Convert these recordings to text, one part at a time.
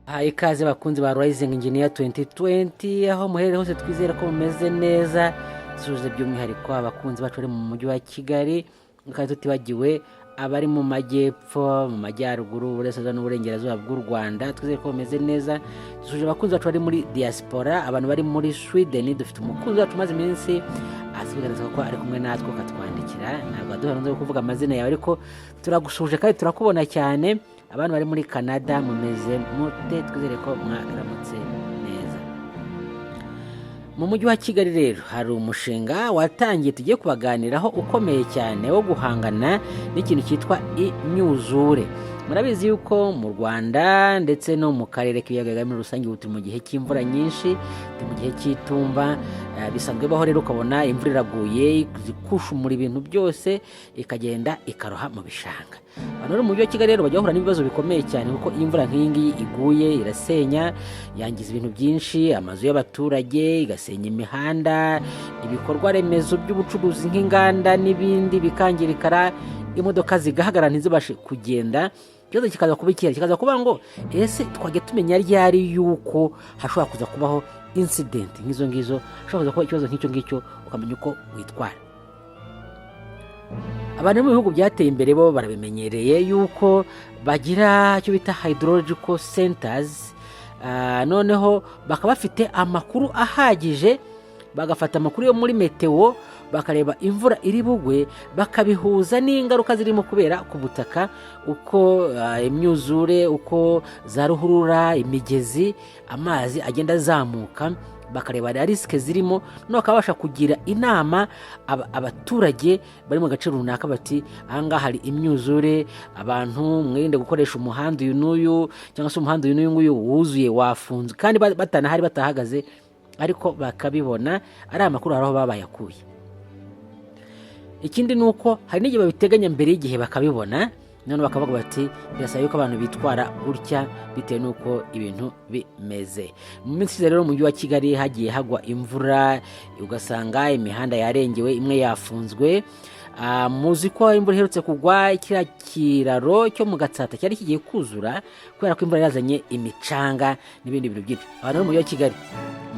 Ikaze bakunzi ba Rising Engineer 2020 aho muherere hose twizera ko mumeze neza. Suje by'umwihariko abakunzi bacu bari mu mujyi wa Kigali, kandi tutibagiwe abari mu majyepfo, mu majyaruguru, uburasirazuba n'uburengerazuba bw'u Rwanda. Twizere ko mumeze neza. Suje abakunzi bacu bari muri diaspora, abantu bari muri Sweden. Dufite umukunzi wacu maze iminsi asigaragaza ko ari kumwe natwe katwandikira. Ntabwo duharanze kuvuga amazina yawe, ariko turagusuje kandi turakubona cyane. Abantu bari muri Canada mumeze mute? Twizere ko mwaramutse neza. Mu mujyi wa Kigali rero hari umushinga watangiye tugiye kubaganiraho ukomeye cyane wo guhangana n'ikintu cyitwa imyuzure. Murabizi yuko mu Rwanda ndetse no mu karere k'ibiyaga muri rusange turi mu gihe cy'imvura nyinshi, turi mu gihe cy'itumba. Bisanzwe baho rero ukabona imvura iraguye zikushumura ibintu byose ikagenda ikaroha mu bishanga. Abantu mu mujyi wa Kigali rero bajya bahura n'ibibazo bikomeye cyane, kuko imvura nk'ingi iguye irasenya, yangiza ibintu byinshi, amazu y'abaturage, igasenya imihanda, ibikorwa remezo by'ubucuruzi nk'inganda n'ibindi bikangirikara, imodoka zigahagarara ntizibashe kugenda. Ikibazo kikaza kuba ikihari, kikaza kuba ngo ese twajya tumenya ryari yuko hashobora kuza kubaho incident nk'izo ngizo, hashobora kuza kuba ikibazo nk'icyo ngicyo, ukamenya uko witwara. Abantu mu bihugu byateye imbere bo barabimenyereye yuko bagira icyo bita hydrological centers, noneho bakaba bafite amakuru ahagije, bagafata amakuru yo muri meteo, bakareba imvura iri bugwe, bakabihuza n'ingaruka zirimo kubera ku butaka, uko imyuzure, uko za ruhurura, imigezi, amazi agenda azamuka, bakareba risike zirimo, no bakabasha kugira inama abaturage bari mu gace runaka bati ahangaha hari imyuzure, abantu mwirinde gukoresha umuhanda uyu n'uyu, cyangwa se umuhanda uyu n'uyu nguyu wuzuye wafunze, kandi batanahari batahagaze, ariko bakabibona ari amakuru haraho babayakuye. Ikindi nuko hari n'igihe babiteganya mbere y'igihe bakabibona, none bakavuga bati birasaba yuko abantu bitwara gutya bitewe nuko ibintu bimeze. Mu minsi rero mu mujyi wa Kigali hagiye hagwa imvura, ugasanga imihanda yarengewe, imwe yafunzwe. Muzi ko imvura iherutse kugwa, kiriya kiraro cyo mu Gatsata cyari kigiye kuzura kubera ko imvura yazanye imicanga n'ibindi bintu byinshi. Abantu mu mujyi wa Kigali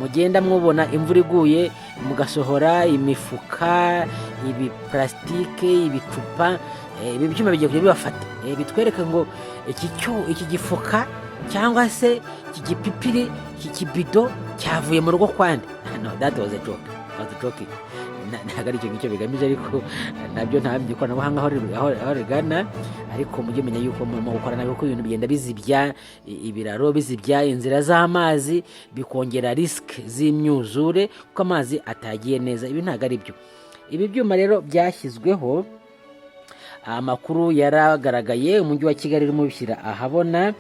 mugenda mwubona imvura iguye, mugasohora imifuka, ibi plastike, ibicupa, ibi byuma bigiye kujya bibafata, bitwereka ngo iki gifuka cyangwa se iki gipipiri, iki kibido cyavuye mu rugo kwande. No, that was a joke. Ntabwo ari icyo ngicyo bigamije, ariko nabyo ntabyo ikoranabuhanga aho rigana. Ariko mujye menya yuko mu gukora nabyo ko ibintu bigenda bizibya ibiraro, bizibya inzira z'amazi, bikongera risike z'imyuzure kuko amazi atagiye neza. Ibi ntabwo ari byo. Ibi byuma rero byashyizweho, amakuru yaragaragaye, umujyi wa Kigali urimo bishyira ahabona,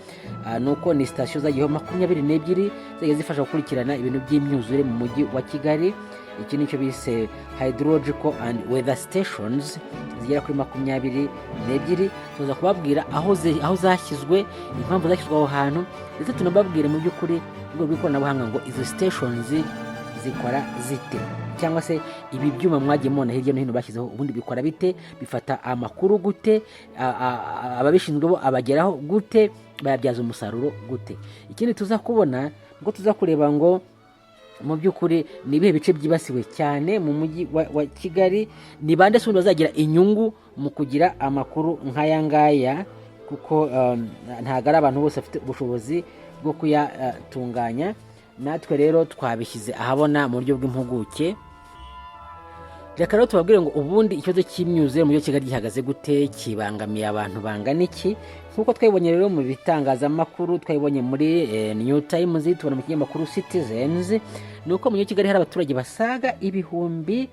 nuko ni sitasiyo zagiyeho 22 zagiye zifasha gukurikirana ibintu by'imyuzure mu mujyi wa Kigali. Iki nicyo bise Hydrological and Weather Stations, zigera kuri 22. tuza kubabwira aho zashyizwe, impamvu zashyizwe aho hantu, ndetse tunababwira mu by'ukuri urwego rw'ikoranabuhanga ngo izo stations zikora zite, cyangwa se ibi byuma mwagiye mubona hirya no hino bashyizeho ubundi bikora bite, bifata amakuru gute, ababishinzwe bo abageraho gute, bayabyaza umusaruro gute. Ikindi tuza kubona ngo tuza kureba ngo mu by'ukuri ni ibihe bice byibasiwe cyane mu mujyi wa Kigali, ni bande se bazagira inyungu mu kugira amakuru nk'aya ngaya, kuko ntabwo ari abantu bose bafite ubushobozi bwo kuyatunganya. Natwe rero twabishyize ahabona mu buryo bw'impuguke. Reka rero tubabwire ngo ubundi ikibazo cy'imyuzure mu Kigali gihagaze gute, kibangamiye abantu bangana iki. Nkuko twabibonye rero mu bitangazamakuru, twabibonye muri New Times, tubona mu kinyamakuru Citizens, nuko mu Kigali hari abaturage basaga 220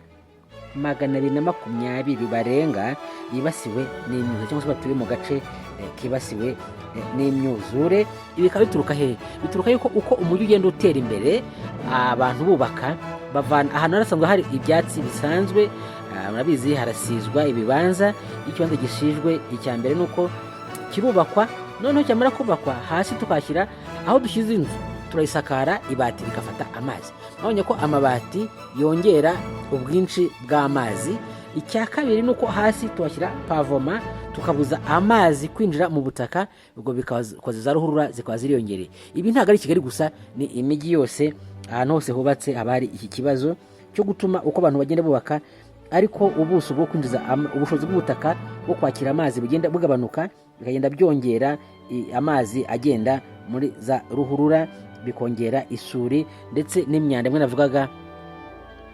barenga bibasiwe n'imyuzure, cyangwa se batuye mu gace kibasiwe n'imyuzure. Ibi bikaba bituruka he? Bituruka yuko uko umujyi ugenda utera imbere, abantu bubaka bavana ahantu harasanzwe hari ibyatsi bisanzwe, murabizi harasizwa ibibanza. Ikibanza gishijwe icya mbere nuko kirubakwa, noneho cyamara kubakwa hasi tukashyira aho dushyize inzu, turayisakara, ibati rikafata amazi. Nabonye ko amabati yongera ubwinshi bw'amazi, icya kabiri ni uko hasi tuhashyira pavoma tukabuza amazi kwinjira mu butaka, ubwo bikakoza za ruhurura zikaba ziriyongereye. Ibi ntabwo ari Kigali gusa, ni imijyi yose, ahantu hose hubatse haba hari iki kibazo cyo gutuma uko abantu bagenda bubaka ariko ubuso bwo kwinjiza ubushobozi bw'ubutaka bwo kwakira amazi bugenda bugabanuka, bikagenda byongera amazi agenda muri za ruhurura, bikongera isuri ndetse n'imyanda. Imwe navugaga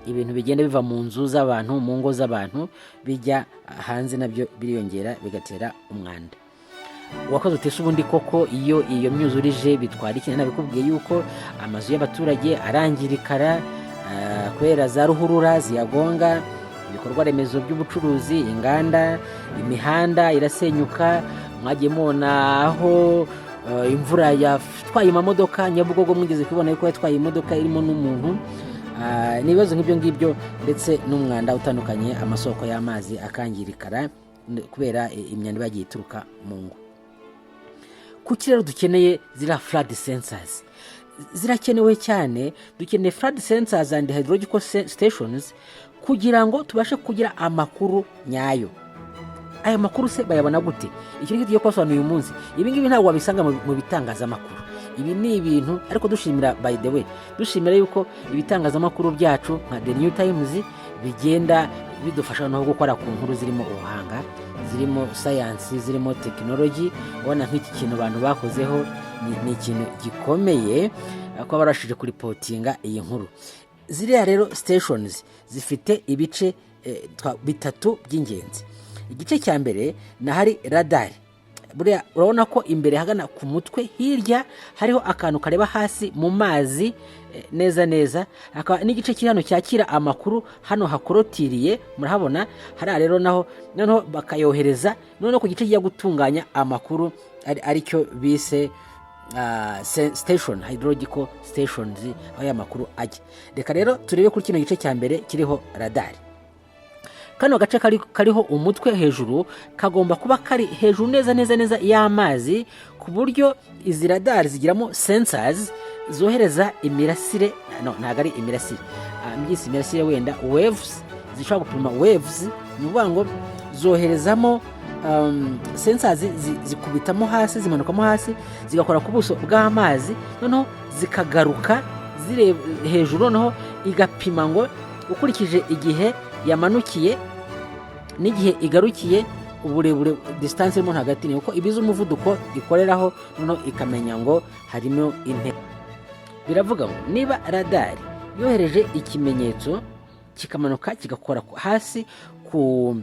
ibintu bigenda biva mu nzu z'abantu, mu ngo z'abantu bijya hanze, nabyo biriyongera bigatera umwanda. Wakoze utese ubundi koko iyo myuzure ije bitwara iki? Nabikubwiye yuko amazu y'abaturage arangirikara kubera za ruhurura ziyagonga, ibikorwa remezo by'ubucuruzi, inganda, imihanda irasenyuka. Mwagiye mubona aho imvura yatwaye amamodoka, Nyabugogo mwigeze kubona yuko yatwaye imodoka irimo n'umuntu. N'ibibazo nk'ibyo ngibyo ndetse n'umwanda utandukanye, amasoko y'amazi akangirikara kubera imyanda bagiye ituruka mu ngo. Kuki rero dukeneye zira flood sensors? Zirakenewe cyane. Dukeneye flood sensors and hydrological stations kugira ngo tubashe kugira amakuru nyayo. Aya makuru se bayabona gute? Iki ngiki tugiye kwasobanura uyu munsi. Ibi ngibi ntabwo wabisanga mu bitangazamakuru. Ibi ni ibintu ariko dushimira, by the way, dushimira yuko ibitangazamakuru byacu nka The New Times bigenda bidufasha no gukora ku nkuru zirimo ubuhanga, zirimo science, zirimo technology. Ubona nk'iki kintu abantu bakozeho ni ikintu gikomeye ko barashije kuripotinga iyi nkuru. Ziriya rero stations zifite ibice bitatu by'ingenzi. Igice cya mbere na hari radar. Buriya urabona ko imbere hagana ku mutwe hirya hariho akantu kareba hasi mu mazi neza neza. Hakaba n'igice kiri hano cyakira amakuru, hano hakorotiriye murahabona. Hari rero noneho bakayohereza noneho ku gice kijya gutunganya amakuru, aricyo bise station, hydrological stations, aho ya makuru ajya. Reka rero turebe kuri kino gice cya mbere kiriho radar. Kano gace kariho umutwe hejuru kagomba kuba kari hejuru neza y'amazi, ku buryo izi radar zigiramo sensors zohereza imirasire, ntabwo ari imirasire, mbyise imirasire wenda, waves, zishobora gupima waves. Ni ukuvuga ngo zoherezamo sensors zikubitamo hasi, zimanukamo hasi, zigakora ku buso bw'amazi, noneho zikagaruka zireba hejuru, noneho igapima ngo ukurikije igihe yamanukiye n'igihe igarukiye, uburebure distance irimo hagati, ni uko ibiza umuvuduko ikoreraho, noneho ikamenya ngo harimo intera. Biravuga ngo niba radar yohereje ikimenyetso kikamanuka kigakora hasi ku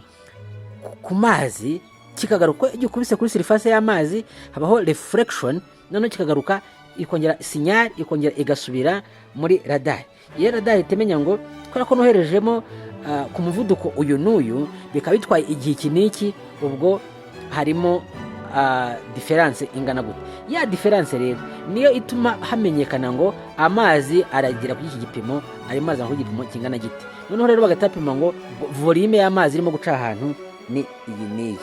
mazi, kikagaruka gikubise kuri surface y'amazi, habaho reflection, noneho kikagaruka ikongera signal, ikongera igasubira muri radar. Iyo radar itemenya ngo kubera ko noherejemo ku muvuduko uyu n'uyu, bikaba bitwaye igihe iki n'iki, ubwo harimo difference ingana gute. Ya difference rero niyo ituma hamenyekana ngo amazi aragira kuri iki gipimo, ari mazi aho igipimo kingana gite. Noneho rero bagatapima ngo volume y'amazi irimo guca ahantu ni iyi n'iyi.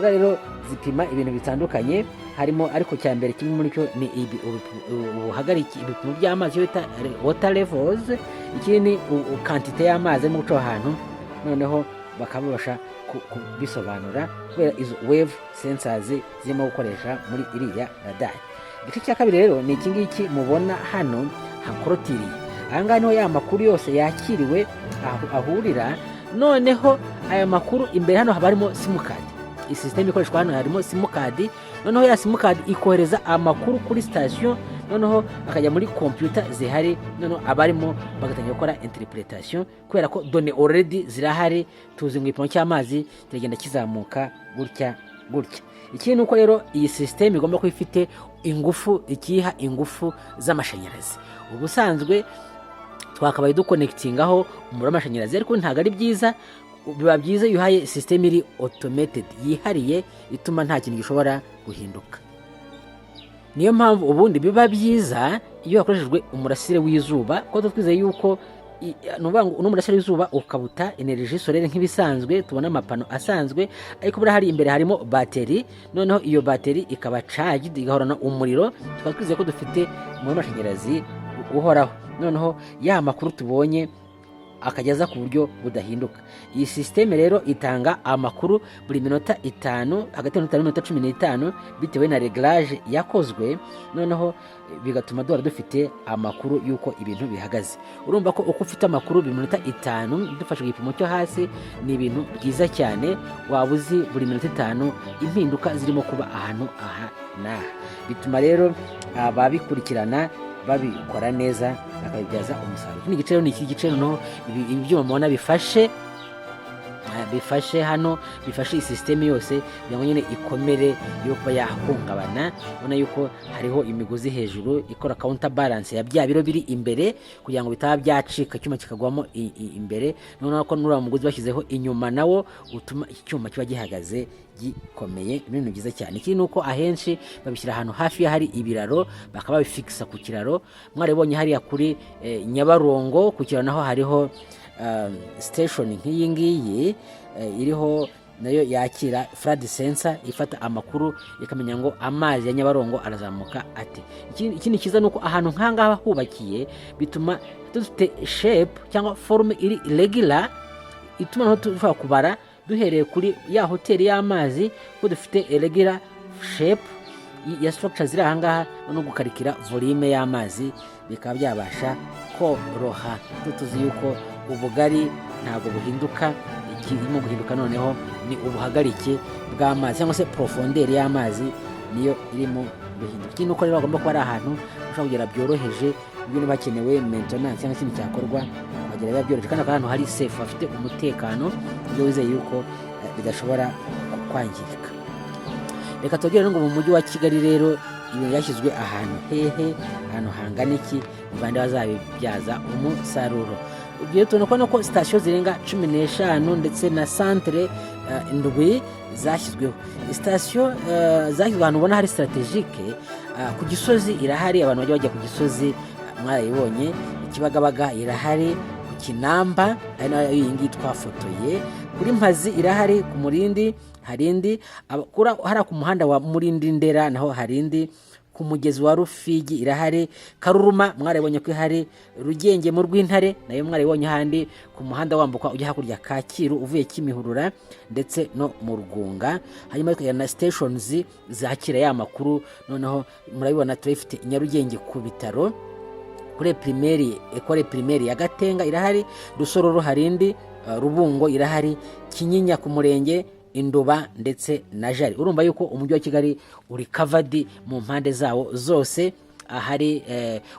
Rero zipima ibintu bitandukanye, harimo ariko cya mbere kimwe muri cyo ni ubuhagarike ibipimo by'amazi bita water levels. Ikindi quantity y'amazi arimo guca ahantu, noneho bakabasha kubisobanura kubera izo wave sensors zirimo gukoresha muri iriya radar. Igice cya kabiri rero ni iki ngiki mubona hano hakorotiriye. Aha ngaha niho ya makuru yose yakiriwe ahurira. Noneho aya makuru imbere hano haba harimo sim card. Iyi system ikoreshwa hano harimo sim card, noneho ya sim card ikohereza amakuru kuri station, noneho akajya muri computer zihari, noneho abarimo bagatangira gukora interpretation kubera ko données already zirahari. Tuzi ngo ipimo cy'amazi kiragenda kizamuka gutya. Ikindi nuko rero iyi system igomba kuba ifite ingufu, ikiha ingufu z'amashanyarazi. Ubusanzwe twakabaye duconnectingaho umuriro w'amashanyarazi, ariko ntabwo ari byiza. Biba byiza iyo uhaye system iri automated, yihariye, ituma nta kintu gishobora guhinduka. Niyo mpamvu ubundi biba byiza iyo hakoreshejwe umurasire w'izuba, kuko twizeye yuko n'umurasire w'izuba ukabuta energy solaire nk'ibisanzwe tubona amapano asanzwe, ariko buri hari imbere harimo bateri, noneho iyo bateri ikaba charged, igahorana umuriro. Tukaba twizeye ko dufite umuriro w'amashanyarazi uhoraho. Noneho ya makuru tubonye akageza ku buryo budahinduka. Iyi sisiteme rero itanga amakuru buri minota 5 hagati y'minota 5 n'iminota 15 bitewe na reglage yakozwe, noneho bigatuma duhora dufite amakuru y'uko ibintu bihagaze. Urumva ko uko ufite amakuru buri minota 5 dufashe igipimo cyo hasi ni ibintu byiza cyane, waba uzi buri minota 5 impinduka zirimo kuba ahantu aha n'aha. Bituma rero ababikurikirana babikora neza bakabibyaza umusaruro. Iki gice ni iki gice no ibyuma mubona bifashe hano, bifashe isisiteme yose kugira ngo nyine ikomere yo kuba yahungabana. Ubona yuko hariho imigozi hejuru ikora counter balance ya bya biro biri imbere kugira ngo bitaba byacika icyuma kikagwamo imbere. Noneho ko nura mugozi bashyizeho inyuma nawo utuma icyuma kiba gihagaze gikomeye. Ibintu byiza cyane. Iki nuko ahenshi babishyira ahantu hafi ya hari ibiraro bakaba bifixa ku kiraro. Mwarebonye hariya kuri Nyabarongo ku kiraro naho hariho station nk'iyi ngiyi iriho nayo yakira flood sensor ifata amakuru ikamenya ngo amazi ya Nyabarongo arazamuka ate. Ikindi kiza nuko ahantu nk'ahangaha hubakiye bituma dufite shape cyangwa forme iri irregular, ituma no tuva kubara duhereye kuri ya hoteli y'amazi ko dufite irregular shape ya structure ziri ahangaha no gukarikira volume y'amazi bikaba byabasha koroha. Tuzi yuko ubugari ntabwo buhinduka, ikirimo guhinduka noneho ni ubuhagarike bw'amazi cyangwa se profondeur y'amazi niyo irimo guhinduka. Ikindi uko rero bagomba kuba ari ahantu ushobora kugera byoroheje ibintu bakenewe maintenance cyangwa ikindi cyakorwa bagera biba byoroheje, kandi ahantu hari safe hafite umutekano iyo wizeye yuko bidashobora kwangirika. Reka tugere ngo mu mujyi wa Kigali rero ibintu byashyizwe ahantu hehe, ahantu hangana iki bande bazabibyaza umusaruro. Ugiye tubona ko station zirenga 15 ndetse na centre indwi zashyizweho. Station zashyizwe ahantu ubona hari strategique ku Gisozi irahari, abantu bajya bajya ku Gisozi mwarayibonye, Kibagabaga irahari, ku Kinamba ari nayo yingi twafotoye, kuri Mpazi irahari, ku Murindi harindi, hari ku muhanda wa Murindi Ndera naho harindi, ku mugezi wa Rufigi irahari, Karuruma mwarabonye ko ihari, Rugenge mu Rwintare nayo mwarabonye handi, ku muhanda wambuka ujya hakurya Kacyiru uvuye Kimihurura ndetse no mu Rugunga. Hanyuma na stations zakira ya makuru, noneho murabibona turifite Nyarugenge ku bitaro, kuri primaire ekole primaire ya Gatenga irahari, Rusororo harindi, Rubungo irahari, Kinyinya ku murenge, Induba ndetse na Jari. Urumva yuko umujyi wa Kigali uri covered mu mpande zawo zose, ahari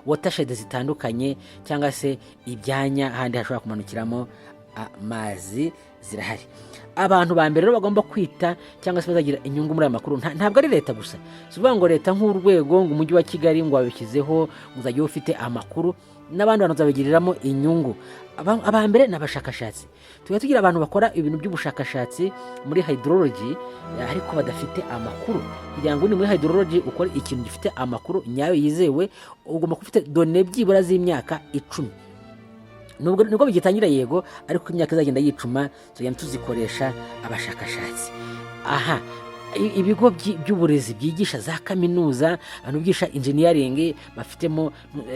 watershed zitandukanye cyangwa se ibyanya handi hashobora kumanukiramo amazi zirahari. Abantu ba mbere rero bagomba kwita cyangwa se bazagira inyungu muri aya makuru ntabwo ari leta gusa. Sivuga ngo leta nk'urwego ngo umujyi wa Kigali ngo wabishyizeho uzajye ufite amakuru, n'abandi bantu zabigiriramo inyungu. Abambere n'abashakashatsi. Tugira abantu bakora ibintu by'ubushakashatsi muri hydrology ariko badafite amakuru. Kugira ngo ni muri hydrology ukora ikintu gifite amakuru nyayo yizewe, ugomba kufite données byibura z'imyaka 10. Nubwo bigitangira yego, ariko imyaka izagenda yicuma tugenda tuzikoresha abashakashatsi. Aha ibigo by'uburezi byigisha za kaminuza, abantu bigisha engineering bafitemo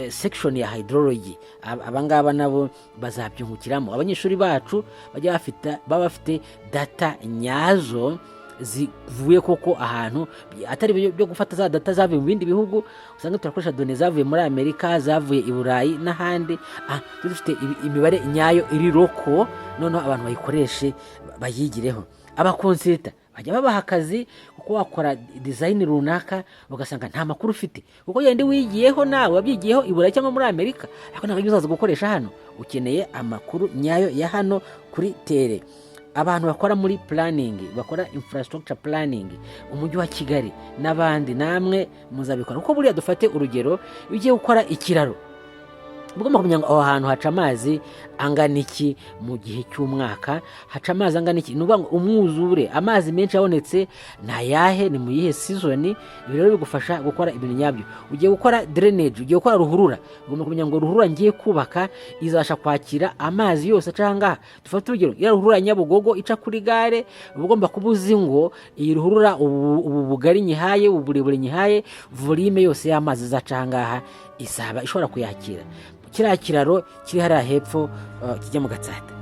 section ya hydrology, abangaba nabo bazabyungukiramo. Abanyeshuri bacu baba bafite data nyazo zivuye koko ahantu, atari byo gufata za data zavuye mu bindi bihugu. Usanga turakoresha données zavuye muri Amerika, zavuye i Burayi n'ahandi. Dufite imibare nyayo iri roko, noneho abantu bayikoreshe bayigireho. Abakonsulta bajya babaha akazi kuko wakora design runaka ugasanga nta makuru ufite, kuko yende wigiyeho nawe wabyigiyeho i Burayi cyangwa muri Amerika, ariko ntabwo uzaza gukoresha hano. Ukeneye amakuru nyayo ya hano kuri tere. Abantu bakora muri planning, bakora infrastructure planning, umujyi wa Kigali n'abandi namwe muzabikora. Kuko buriya dufate urugero, ugiye gukora ikiraro, mugomba kumenya ngo aho hantu haca amazi angana iki mu gihe cy'umwaka, haca amazi angana iki, nuvuga ngo umwuzure, amazi menshi yabonetse na yahe, ni mu yihe season. Ibi rero bigufasha gukora ibintu nyabyo. Ugiye gukora drainage, ugiye gukora ruhurura, ugomba kumenya ngo ruhurura ngiye kubaka izasha kwakira amazi yose acanga. Dufate urugero, ya ruhurura Nyabugogo ica kuri gare, ugomba kubuzi ngo iyi ruhurura ubu bugari nyihaye, uburebure nyihaye, volume yose y'amazi zacanga izaba ishobora kuyakira. Kiriya kiraro kiri hariya hepfo kijya mu Gatsata,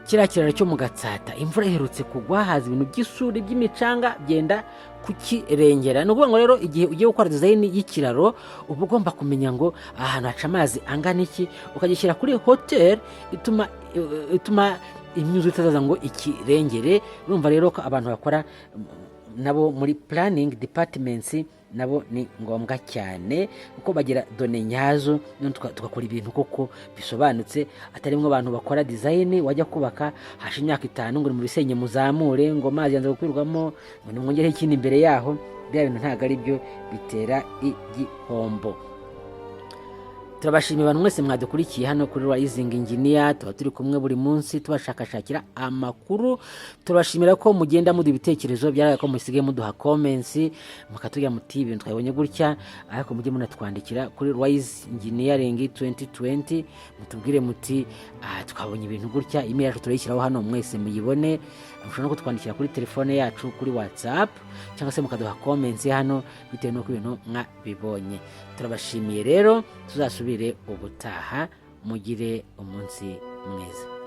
kiriya kiraro cyo mu Gatsata imvura iherutse kugwa, haza ibintu by'isuri by'imicanga byenda kukirengera. Ni ukuvuga ngo rero igihe ugiye gukora dizayini y'ikiraro uba ugomba kumenya ngo ahantu haca amazi angana iki, ukagishyira kuri hoteli ituma imyuzure itazaza ngo ikirengere. Urumva rero ko abantu bakora nabo muri planning departments nabo ni ngombwa cyane kuko bagira done nyazo, tugakora ibintu koko bisobanutse, atarimwe abantu bakora design wajya kubaka hasha imyaka 5 ngo muri senye muzamure ngo mazi yanze gukwirwamo ngo nimwongere ikindi imbere yaho. Bya bintu ntago ari byo, bitera igihombo. Turabashimiye abantu mwese mwadukurikiye hano kuri Rising Engineer, tuba turi kumwe buri munsi tubashakashakira amakuru. Turabashimira ko mugenda mudu ibitekerezo, byaraga ko musige muduha comments mukatujya muti ibintu twabonye gutya, ariko mujye munatwandikira kuri Rising Engineering 2020 mutubwire muti twabonye ibintu gutya. Email yacu turayishyiraho hano mwese muyibone. Mushobora no kutwandikira kuri telefone yacu kuri WhatsApp cyangwa se mukaduha comments hano bitewe n'uko ibintu mwabibonye. Turabashimiye rero, tuzasubire ubutaha, mugire umunsi mwiza.